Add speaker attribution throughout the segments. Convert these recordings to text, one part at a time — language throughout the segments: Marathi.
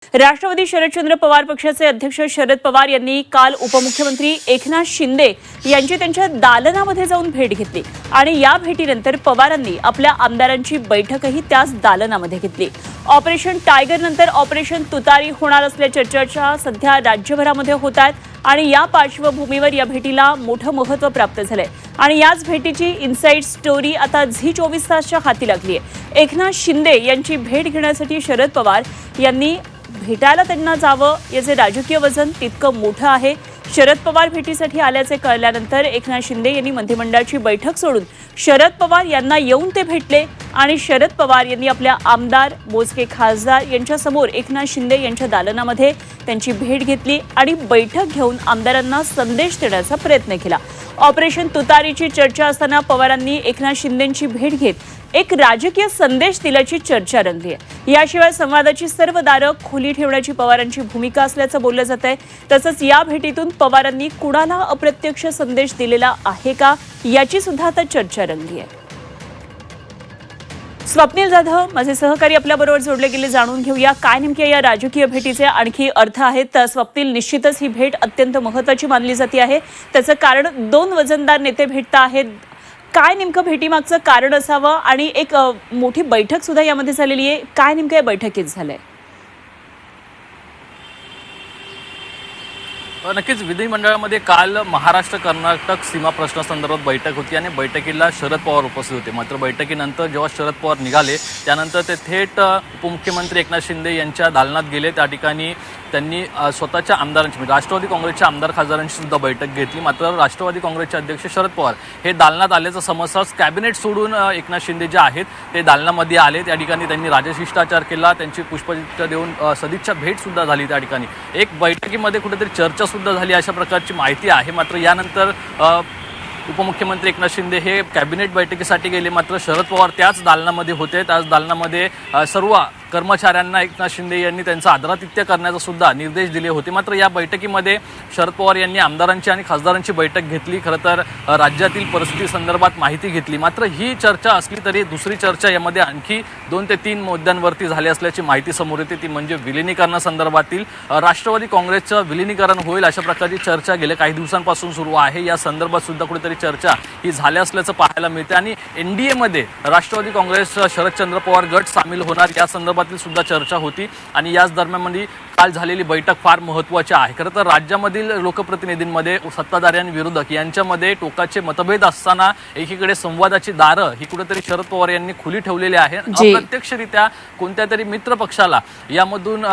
Speaker 1: राष्ट्रवादी शरदचंद्र पवार पक्षाचे अध्यक्ष शरद पवार यांनी काल उपमुख्यमंत्री एकनाथ शिंदे यांची त्यांच्या दालनामध्ये जाऊन भेट घेतली आणि या भेटीनंतर पवारांनी आपल्या आमदारांची बैठकही त्याच दालनामध्ये घेतली। ऑपरेशन टायगर नंतर ऑपरेशन तुतारी होणार असल्याच्या चर्चा सध्या राज्यभरामध्ये होत आहेत आणि या पार्श्वभूमीवर या भेटीला मोठं महत्त्व प्राप्त झालंय आणि याच भेटीची इनसाइड स्टोरी आता झी24 तासच्या हाती लागली आहे। एकनाथ शिंदे यांची भेट घेण्यासाठी शरद पवार यांनी भेटायला त्यांना जावं याचे राजकीय वजन तितकं मोठं आहे। शरद पवार भेटीसाठी आल्याचे कळल्यानंतर एकनाथ शिंदे यांनी मंत्रिमंडळाची बैठक सोडून शरद पवार यांना येऊन ते भेटले आणि शरद पवार यांनी आपल्या आमदार मोजके खासदार यांच्यासमोर एकनाथ शिंदे यांच्या दालनामध्ये त्यांची भेट घेतली आणि बैठक घेऊन आमदारांना संदेश देण्याचा प्रयत्न केला। ऑपरेशन तुतारीची चर्चा असताना पवारांनी एकनाथ शिंदेंची भेट घेत एक राजकीय संदेश दिल्याची चर्चा रंगली आहे। याशिवाय संवादाची सर्व दारं खुली ठेवण्याची पवारांची भूमिका असल्याचं बोललं जात आहे। तसंच या भेटीतून पवारांनी कुणाला अप्रत्यक्ष संदेश दिलेला आहे का याची सुद्धा आता चर्चा रंगली आहे। स्वप्नील जाधव माझे सहकारी आपल्याबरोबर जोडले गेले, जाणून घेऊया काय नेमके या राजकीय भेटीचे आणखी अर्थ आहेत। स्वप्नील, निश्चितच ही भेट अत्यंत महत्त्वाची मानली जाते आहे। त्याचं कारण दोन वजनदार नेते भेटत आहेत। काय नेमकं भेटीमागचं कारण असावं आणि एक मोठी बैठक सुद्धा यामध्ये झालेली आहे, काय नेमकं या बैठकीत झालंय?
Speaker 2: नक्कीच विधिमंडळामध्ये काल महाराष्ट्र कर्नाटक सीमा प्रश्नासंदर्भात बैठक होती आणि बैठकीला शरद पवार उपस्थित होते। मात्र बैठकीनंतर जेव्हा शरद पवार निघाले त्यानंतर ते थेट उपमुख्यमंत्री एकनाथ शिंदे यांच्या दालनात गेले। त्या ठिकाणी त्यांनी स्वतःच्या आमदारांची म्हणजे राष्ट्रवादी काँग्रेसच्या आमदार खासदारांची सुद्धा बैठक घेतली। मात्र राष्ट्रवादी काँग्रेसचे अध्यक्ष शरद पवार हे दालनात आल्याचं समजताच कॅबिनेट सोडून एकनाथ शिंदे जे आहेत ते दालनामध्ये आले। त्या ठिकाणी त्यांनी राजशिष्टाचार केला, त्यांची पुष्पचक्र देऊन सदिच्छा भेट सुद्धा झाली। त्या ठिकाणी एक बैठकीमध्ये कुठेतरी चर्चा सुद्धा झाली अशा प्रकारची माहिती आहे। मात्र यानंतर उपमुख्यमंत्री एकनाथ शिंदे हे कॅबिनेट बैठकीसाठी गेले, मात्र शरद पवार त्याच दालनामध्ये होते। त्याच दालनामध्ये सर्व कर्मचाऱ्यांना एकनाथ शिंदे यांनी त्यांचा आदरातिथ्य करण्याचा सुद्धा निर्देश दिले होते। मात्र या बैठकीमध्ये शरद पवार यांनी आमदारांची आणि खासदारांची बैठक घेतली, खरं तर राज्यातील परिस्थिती संदर्भात माहिती घेतली। मात्र ही चर्चा असली तरी दुसरी चर्चा यामध्ये आणखी 2 ते 3 मुद्द्यांवरती झाली असल्याची माहिती समोर येते, ती म्हणजे विलिनीकरणासंदर्भातील राष्ट्रवादी काँग्रेसचं विलिनीकरण होईल अशा प्रकारची चर्चा गेल्या काही दिवसांपासून सुरू आहे। या संदर्भात सुद्धा कुठेतरी चर्चा ही झाली असल्याचं पाहायला मिळते आणि एनडीए मध्ये राष्ट्रवादी काँग्रेस शरदचंद्र पवार गट सामील होणार या संदर्भातील सुद्धा चर्चा होती आणि याच दरम्यान काल झालेली बैठक फार महत्त्वाची आहे। खरं तर राज्यामधील लोकप्रतिनिधींमध्ये सत्ताधारी आणि विरोधक यांच्यामध्ये टोकाचे मतभेद असताना एकीकडे संवादाची दारं ही कुठेतरी शरद पवार यांनी खुली ठेवलेली आहे। अप्रत्यक्षरित्या कोणत्या तरी मित्र पक्षाला यामधून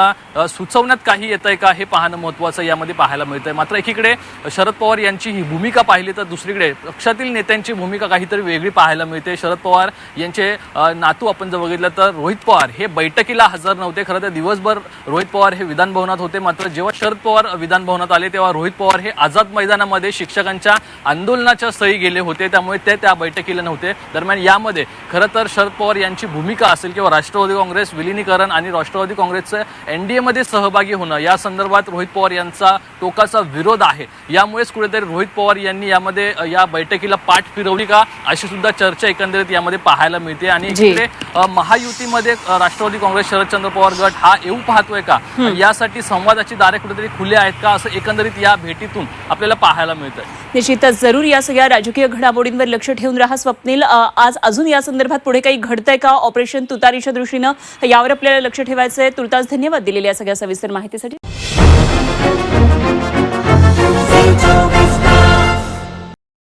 Speaker 2: सुचवण्यात काही येतंय का हे पाहणं महत्त्वाचं यामध्ये पाहायला मिळतंय। मात्र एकीकडे शरद पवार यांची ही भूमिका पाहिली तर दुसरीकडे पक्षातील नेत्यांची भूमिका काहीतरी वेगळी पाहायला मिळते। शरद पवार यांचे नातू आपण जर बघितलं तर रोहित पवार हे बैठकीला हजर नव्हते। खरं तर दिवसभर रोहित पवार हे विधान भवनात होते, मात्र जेव्हा शरद पवार विधान भवनात आले तेव्हा रोहित पवार हे आझाद मैदानामध्ये शिक्षकांच्या आंदोलनाच्या स्थळी गेले होते, त्यामुळे ते त्या बैठकीला नव्हते। दरम्यान यामध्ये खरं तर शरद पवार यांची भूमिका असेल किंवा राष्ट्रवादी काँग्रेस विलिनीकरण आणि राष्ट्रवादी काँग्रेसचं एनडीए मध्ये सहभागी होणं या संदर्भात रोहित पवार यांचा टोकाचा विरोध आहे। यामुळेच कुठेतरी रोहित पवार यांनी यामध्ये या बैठकीला पाठ फिरवली का अशी सुद्धा चर्चा एकंदरीत यामध्ये पाहायला मिळते आणि इकडे महायुतीमध्ये राष्ट्रवादी काँग्रेस शरदचंद्र पवार गट हा येऊ पाहतोय का, यासाठी संवादाची दारे कुठेतरी खुली आहेत का असं एकंदरीत या भेटीतून आपल्याला पाहायला मिळतंय।
Speaker 1: निश्चितच जरूर या सगळ्या राजकीय घडामोडींवर लक्ष ठेवून राहा स्वप्नील। आज अजून या संदर्भात पुढे काही घडतंय का ऑपरेशन तुतारीच्या दृष्टीनं, यावर आपल्याला लक्ष ठेवायचंय। तुर्तास धन्यवाद दिलेल्या सगळ्या सविस्तर माहितीसाठी।